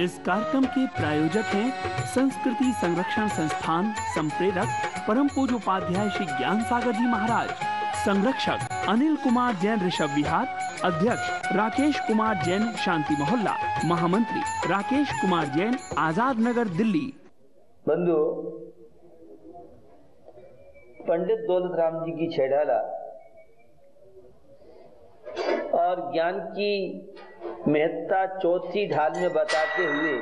इस कार्यक्रम के प्रायोजक हैं संस्कृति संरक्षण संस्थान संप्रेरक परम पूज्य उपाध्याय श्री ज्ञान सागर जी महाराज, संरक्षक अनिल कुमार जैन ऋषभ विहार, अध्यक्ष राकेश कुमार जैन शांति मोहल्ला, महामंत्री राकेश कुमार जैन आजाद नगर दिल्ली। बंधु, पंडित दौलत राम जी की छेड़ाला और ज्ञान की महत्ता चौथी ढाल में बताते हुए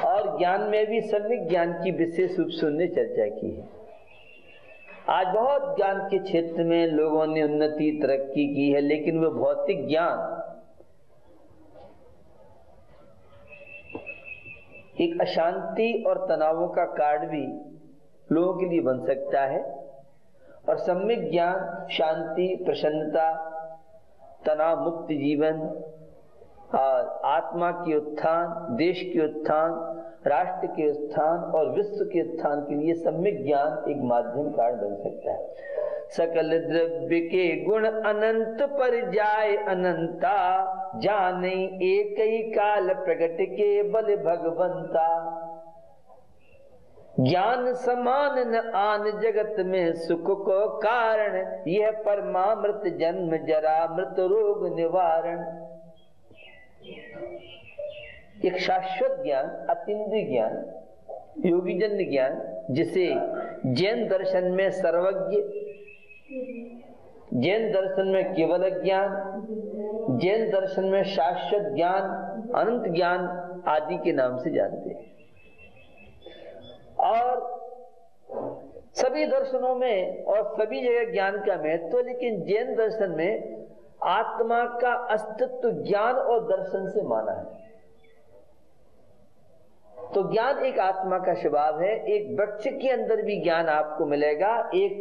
और ज्ञान में भी सम्यक ज्ञान की विशेष रूप से उन्होंने चर्चा की है। आज बहुत ज्ञान के क्षेत्र में लोगों ने उन्नति तरक्की की है, लेकिन वह भौतिक ज्ञान एक अशांति और तनावों का कारण भी लोगों के लिए बन सकता है, और सम्यक ज्ञान शांति, प्रसन्नता, तनाव मुक्त जीवन और आत्मा के उत्थान, देश के उत्थान, राष्ट्र के उत्थान और विश्व के उत्थान के लिए सम्यक ज्ञान एक माध्यम कारण बन सकता है। सकल द्रव्य के गुण अनंत पर जाए अनंता, जाने एक ही काल प्रगट के बल भगवंता। ज्ञान समान न आन जगत में सुख को कारण, यह परमामृत जन्म जरा मृत रोग निवारण। एक शाश्वत ज्ञान, अतीन्द्रिय ज्ञान, योगीजन्य ज्ञान, जिसे जैन दर्शन में सर्वज्ञ, जैन दर्शन में केवल ज्ञान, जैन दर्शन में शाश्वत ज्ञान, अनंत ज्ञान आदि के नाम से जानते हैं। और सभी दर्शनों में और सभी जगह ज्ञान का महत्व, लेकिन जैन दर्शन में आत्मा का अस्तित्व ज्ञान और दर्शन से माना है। तो ज्ञान एक आत्मा का स्वभाव है। एक वृक्ष के अंदर भी ज्ञान आपको मिलेगा। एक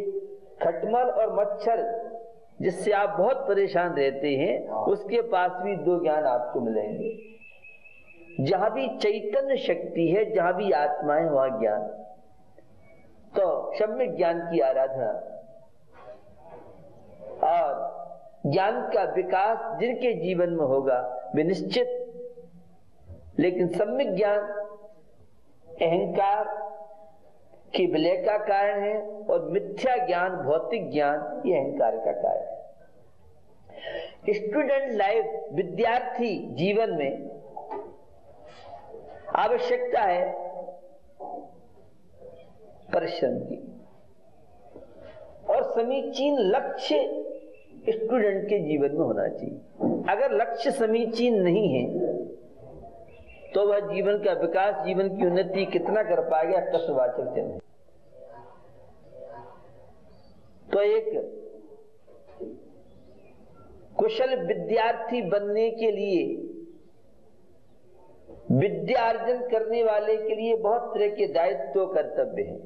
खटमल और मच्छर जिससे आप बहुत परेशान रहते हैं, उसके पास भी दो ज्ञान आपको मिलेंगे। जहां भी चैतन्य शक्ति है, जहां भी आत्मा है, वहां ज्ञान। तो सम्यक ज्ञान की आराधना और ज्ञान का विकास जिनके जीवन में होगा वे निश्चित, लेकिन सम्यक ज्ञान अहंकार की विलय का कारण है और मिथ्या ज्ञान, भौतिक ज्ञान ये अहंकार का कारण है। स्टूडेंट लाइफ, विद्यार्थी जीवन में आवश्यकता है परिश्रम की, और समीचीन लक्ष्य स्टूडेंट के जीवन में होना चाहिए। अगर लक्ष्य समीचीन नहीं है तो वह जीवन का विकास, जीवन की उन्नति कितना कर पाएगा, कष्टवाचक है। तो एक कुशल विद्यार्थी बनने के लिए, विद्या अर्जन करने वाले के लिए बहुत तरह के दायित्व कर्तव्य हैं।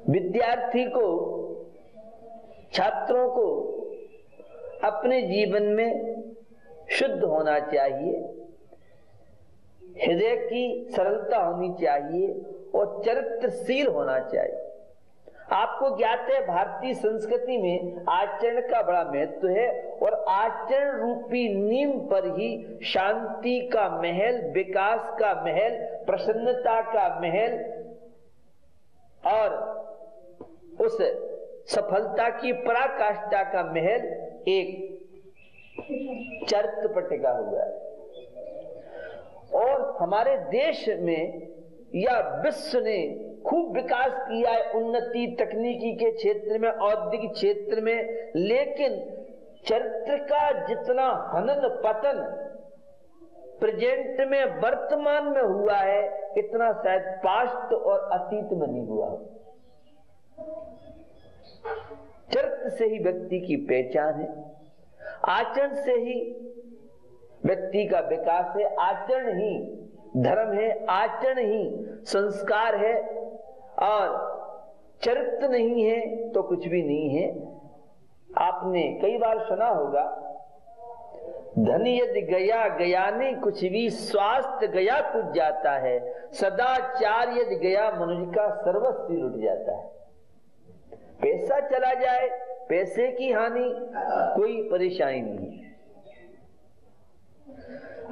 विद्यार्थी को, छात्रों को अपने जीवन में शुद्ध होना चाहिए, हृदय की सरलता होनी चाहिए और चरित्रशील होना चाहिए। आपको ज्ञात है भारतीय संस्कृति में आचरण का बड़ा महत्व है, और आचरण रूपी नींव पर ही शांति का महल, विकास का महल, प्रसन्नता का महल और उस सफलता की पराकाष्ठा का महल एक चरित्र पर टिका हुआ है। और हमारे देश में या विश्व ने खूब विकास किया है उन्नति तकनीकी के क्षेत्र में, औद्योगिक क्षेत्र में, लेकिन चरित्र का जितना हनन पतन प्रेजेंट में, वर्तमान में हुआ है, इतना शायद पास्ट और अतीत में नहीं हुआ। चरित्र से ही व्यक्ति की पहचान है, आचरण से ही व्यक्ति का विकास है, आचरण ही धर्म है, आचरण ही संस्कार है, और चरित्र नहीं है तो कुछ भी नहीं है। आपने कई बार सुना होगा, धन यदि गया गया नहीं कुछ भी, स्वास्थ्य गया कुछ जाता है, सदाचार यदि गया मनुष्य का सर्वस्व लुट जाता है। पैसा चला जाए, पैसे की हानि, कोई परेशानी नहीं।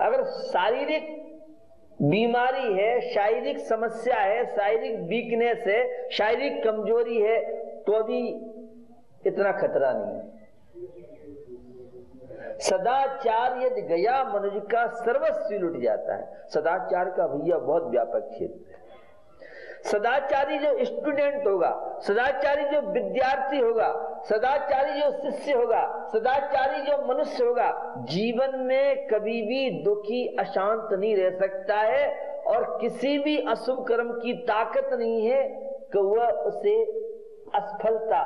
अगर शारीरिक बीमारी है, शारीरिक समस्या है, शारीरिक वीकनेस है, शारीरिक कमजोरी है, तो भी इतना खतरा नहीं है। सदाचार यदि गया मनुष्य का सर्वस्व लुट जाता है। सदाचार का भैया बहुत व्यापक क्षेत्र है। सदाचारी जो स्टूडेंट होगा, सदाचारी जो विद्यार्थी होगा, सदाचारी जो शिष्य होगा, सदाचारी जो मनुष्य होगा, जीवन में कभी भी दुखी अशांत नहीं रह सकता है, और किसी भी अशुभ कर्म की ताकत नहीं है कि वह उसे असफलता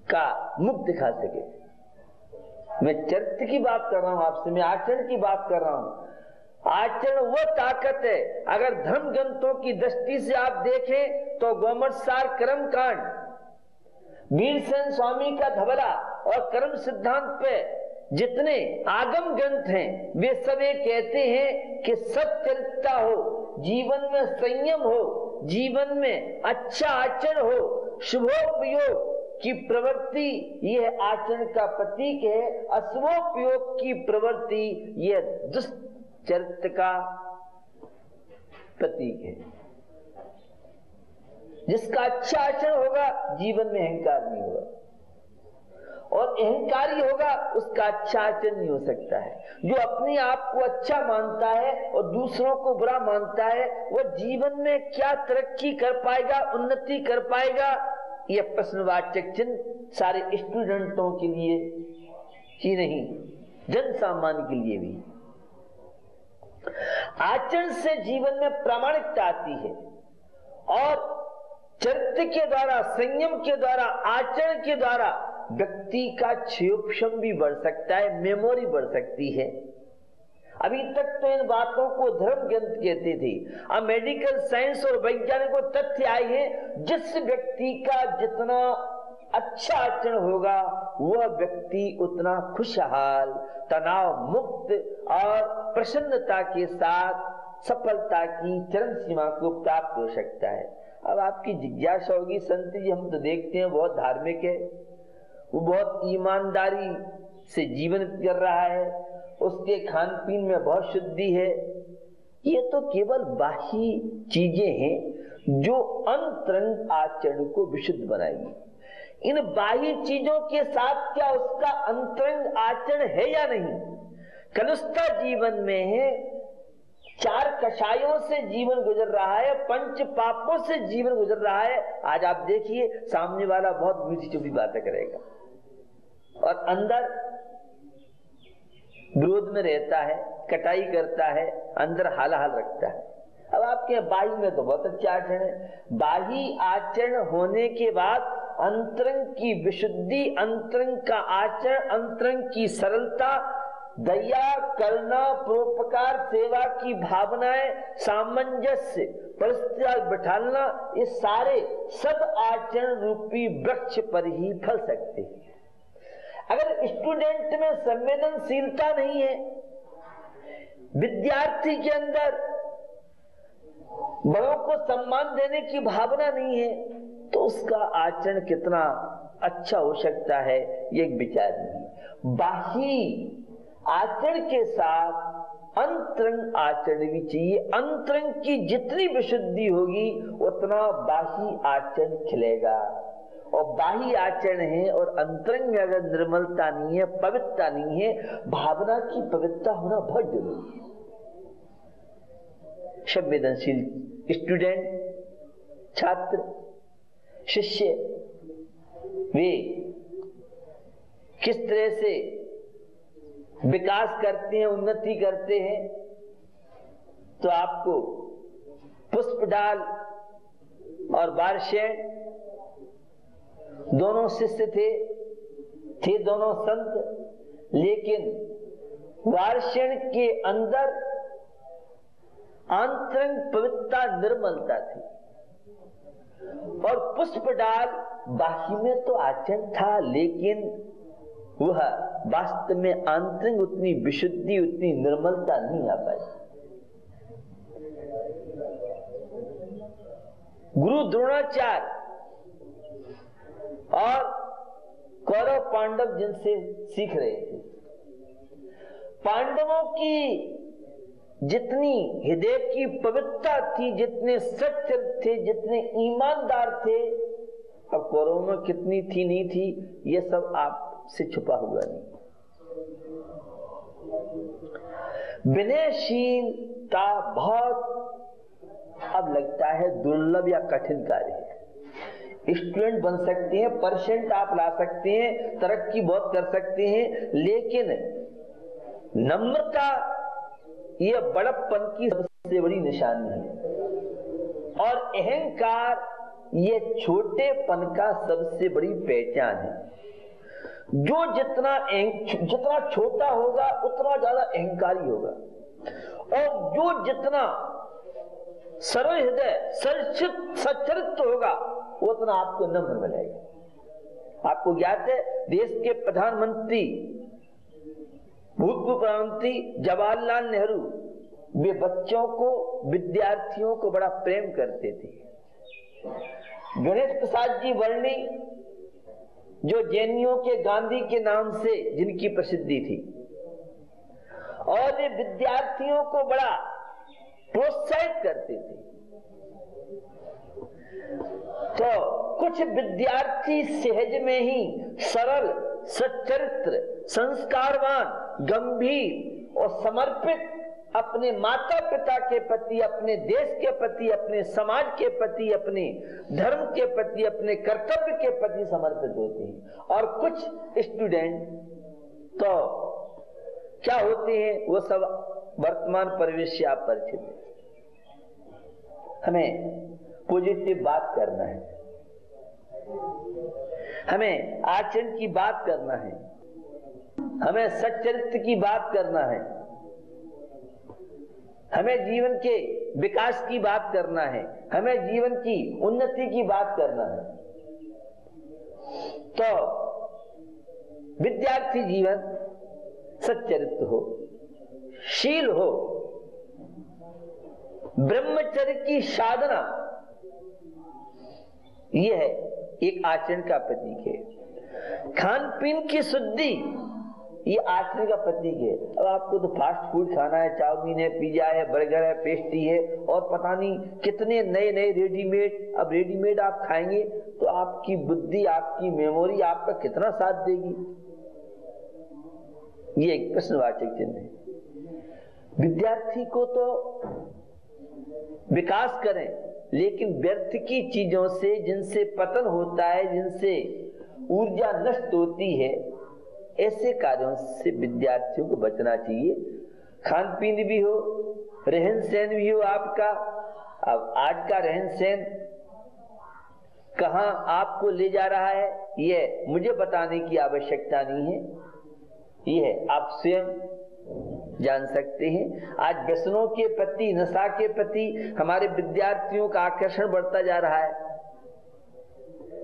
का मुख दिखा सके। मैं चरित्र की बात कर रहा हूं आपसे, मैं आचरण की बात कर रहा हूं। आचरण वह ताकत है, अगर धर्म ग्रंथों की दृष्टि से आप देखें तो गोमतसार कर्म कांड, वीरसेन स्वामी का धबला और कर्म सिद्धांत पे जितने आगम ग्रंथ हैं, वे सब ये कहते हैं कि सच्चरित्रता हो, जीवन में संयम हो, जीवन में अच्छा आचरण हो, शुभोपयोग की प्रवृत्ति यह आचरण का प्रतीक है। अशुभोपयोग की प्रवृत्ति यह दुष्चरित्र का प्रतीक है। जिसका अच्छा आचरण होगा जीवन में अहंकार नहीं होगा, और अहंकारी होगा उसका अच्छा आचरण नहीं हो सकता है। जो अपने आप को अच्छा मानता है और दूसरों को बुरा मानता है, वह जीवन में क्या तरक्की कर पाएगा, उन्नति कर पाएगा? यह प्रश्नवाचक चिन्ह सारे स्टूडेंटों के लिए ही नहीं, जन सामान्य के लिए भी। आचरण से जीवन में प्रामाणिकता आती है, और चरित्र के द्वारा, संयम के द्वारा, आचरण के द्वारा व्यक्ति का क्षयोक्षम भी बढ़ सकता है, मेमोरी बढ़ सकती है। अभी तक तो इन बातों को धर्म ग्रंथ कहते थे, अब मेडिकल साइंस और वैज्ञानिक तथ्य आए हैं। जिस व्यक्ति का जितना अच्छा आचरण होगा वह व्यक्ति उतना खुशहाल, तनाव मुक्त और प्रसन्नता के साथ सफलता की चरम सीमा को प्राप्त हो सकता है। अब आपकी जिज्ञासा होगी, संत जी हम तो देखते हैं बहुत धार्मिक है, वो बहुत ईमानदारी से जीवन कर रहा है, उसके खान पीन में बहुत शुद्धि है। ये तो केवल बाह्य चीजें हैं जो अंतरंग आचरण को विशुद्ध बनाएगी। इन बाह्य चीजों के साथ क्या उसका अंतरंग आचरण है या नहीं? कलुषता जीवन में है, चार कषायों से जीवन गुजर रहा है, पंच पापों से जीवन गुजर रहा है। आज आप देखिए सामने वाला बहुत मीठी चुपी बातें करेगा और अंदर विरोध में रहता है, कटाई करता है, अंदर हालाहाल रखता है। अब आपके बाह्य में तो बहुत अच्छा आचरण है, बाह्य आचरण होने के बाद अंतरंग की विशुद्धि, अंतरंग का आचरण, अंतरंग की सरलता, दया, करुणा, परोपकार, सेवा की भावनाएं, सामंजस्य, परिस्थिति बिठाना, ये सारे सब आचरण रूपी वृक्ष पर ही फल सकते हैं। अगर स्टूडेंट में संवेदनशीलता नहीं है, विद्यार्थी के अंदर बड़ों को सम्मान देने की भावना नहीं है, तो उसका आचरण कितना अच्छा हो सकता है, ये एक विचार नहीं। बाह्य आचरण के साथ अंतरंग आचरण भी चाहिए। अंतरंग की जितनी विशुद्धि होगी उतना बाह्य आचरण खिलेगा, और बाह्य आचरण है और अंतरंग में अगर निर्मलता नहीं है, पवित्रता नहीं है, भावना की पवित्रता होना बहुत जरूरी है। संवेदनशील स्टूडेंट, छात्र, शिष्य, वे किस तरह से विकास करते हैं, उन्नति करते हैं? तो आपको पुष्पडाल और वार्षण दोनों शिष्य थे दोनों संत, लेकिन वार्षण के अंदर आंतरिक पवित्रता, निर्मलता थी, और पुष्पडाल बाह्य में तो आचरण था, लेकिन वह वास्तव में आंतरिक उतनी विशुद्धि, उतनी निर्मलता नहीं आ पाई। गुरु द्रोणाचार्य और कौरव पांडव जिनसे सीख रहे थे, पांडवों की जितनी हृदय की पवित्रता थी, जितने सच्चे थे, जितने ईमानदार थे, अब कौरवों में कितनी थी नहीं थी, ये सब आपसे छुपा हुआ नहीं। विनयशीलता बहुत अब लगता है दुर्लभ या कठिन कार्य है। स्टूडेंट बन सकते हैं, परसेंट आप ला सकते हैं, तरक्की बहुत कर सकते हैं, लेकिन नम्रता ये बड़प्पन की सबसे बड़ी निशानी है और अहंकार ये छोटेपन का सबसे बड़ी पहचान है। जो जितना छोटा होगा उतना ज्यादा अहंकारी होगा, और जो जितना सरल हृदय सच्चरित्र होगा वो उतना आपको नम्र मिलेगा। आपको ज्ञात है, देश के प्रधानमंत्री, भूतपूर्व प्रधानमंत्री जवाहरलाल नेहरू, वे बच्चों को, विद्यार्थियों को बड़ा प्रेम करते थे। गणेश प्रसाद जी वर्णी, जो जैनियों के गांधी के नाम से जिनकी प्रसिद्धि थी, और वे विद्यार्थियों को बड़ा प्रोत्साहित करते थे। तो कुछ विद्यार्थी सहज में ही सरल, सच्चरित्र, संस्कारवान, गंभीर और समर्पित अपने माता पिता के प्रति, अपने देश के प्रति, अपने समाज के प्रति, अपने धर्म के प्रति, अपने कर्तव्य के प्रति समर्पित होते हैं। और कुछ स्टूडेंट तो क्या होते हैं, वो सब वर्तमान परिवेश से आप परिचित हैं। हमें पॉजिटिव बात करना है, हमें आचरण की बात करना है, हमें सच्चरित्र की बात करना है, हमें जीवन के विकास की बात करना है, हमें जीवन की उन्नति की बात करना है। तो विद्यार्थी जीवन सच्चरित्र हो, शील हो, ब्रह्मचर्य की साधना, यह है एक आचरण का प्रतीक है। खान पीन की शुद्धि ये आचरण का प्रतीक है। अब आपको तो फास्ट फूड खाना है, चाउमीन है, पिज्जा है, बर्गर है, पेस्ट्री है, और पता नहीं कितने नए नए रेडीमेड। अब रेडीमेड आप खाएंगे तो आपकी बुद्धि, आपकी मेमोरी आपका कितना साथ देगी, ये एक प्रश्नवाचक चिन्ह है। विद्यार्थी को तो विकास करें, लेकिन व्यर्थ की चीजों से, जिनसे पतन होता है, जिनसे ऊर्जा नष्ट होती है, ऐसे कार्यों से विद्यार्थियों को बचना चाहिए। खान पीन भी हो, रहन सहन भी हो आपका। अब आज का रहन सहन कहां आपको ले जा रहा है, यह मुझे बताने की आवश्यकता नहीं है, यह आप स्वयं जान सकते हैं। आज व्यसनों के प्रति, नशा के प्रति हमारे विद्यार्थियों का आकर्षण बढ़ता जा रहा है,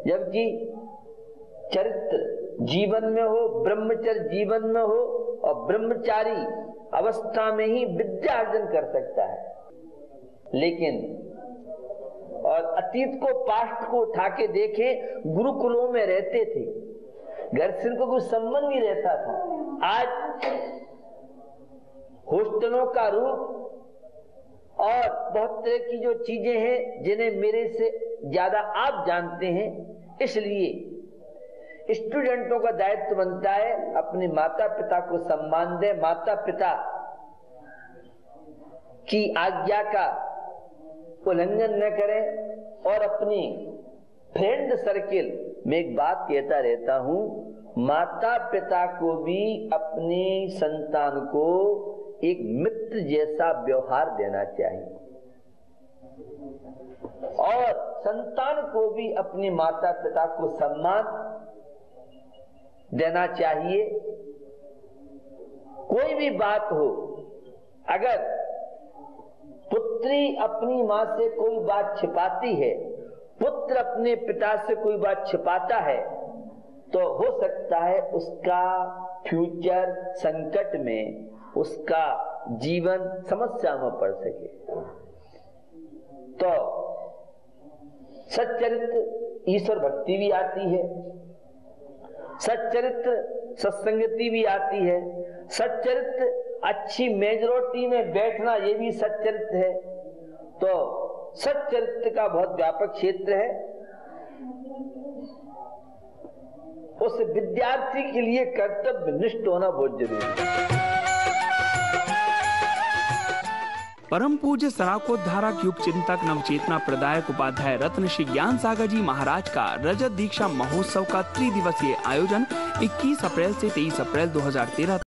जबकि चरित्र जीवन में हो, ब्रह्मचर्य जीवन में हो, और ब्रह्मचारी अवस्था में ही विद्या अर्जन कर सकता है। लेकिन और अतीत को, पास्ट को उठा के देखें, गुरुकुलों में रहते थे, घर से उनको कोई संबंध नहीं रहता था। आज हॉस्टलों का रूप और बहुत तरह की जो चीजें हैं जिन्हें मेरे से ज्यादा आप जानते हैं, इसलिए स्टूडेंटों का दायित्व बनता है अपने माता पिता को सम्मान दें, माता पिता की आज्ञा का उल्लंघन न करें, और अपनी फ्रेंड सर्किल में एक बात कहता रहता हूं, माता पिता को भी अपने संतान को एक मित्र जैसा व्यवहार देना चाहिए, और संतान को भी अपने माता पिता को सम्मान देना चाहिए। कोई भी बात हो, अगर पुत्री अपनी मां से कोई बात छिपाती है, पुत्र अपने पिता से कोई बात छिपाता है, तो हो सकता है उसका फ्यूचर संकट में, उसका जीवन समस्या में पड़ सके। तो सच्चरित्र ईश्वर भक्ति भी आती है, सच्चरित्र सत्संगति भी आती है, सच्चरित्र अच्छी मेजोरिटी में बैठना ये भी सच्चरित्र है। तो सच्चरित्र का बहुत व्यापक क्षेत्र है। उस विद्यार्थी के लिए कर्तव्यनिष्ठ होना बहुत जरूरी है। परम पूज्य सराकोद्धारक युग चिंतक नवचेतना प्रदायक उपाध्याय रत्न श्री ज्ञान सागर जी महाराज का रजत दीक्षा महोत्सव का त्रिदिवसीय आयोजन 21 अप्रैल से 23 अप्रैल 2013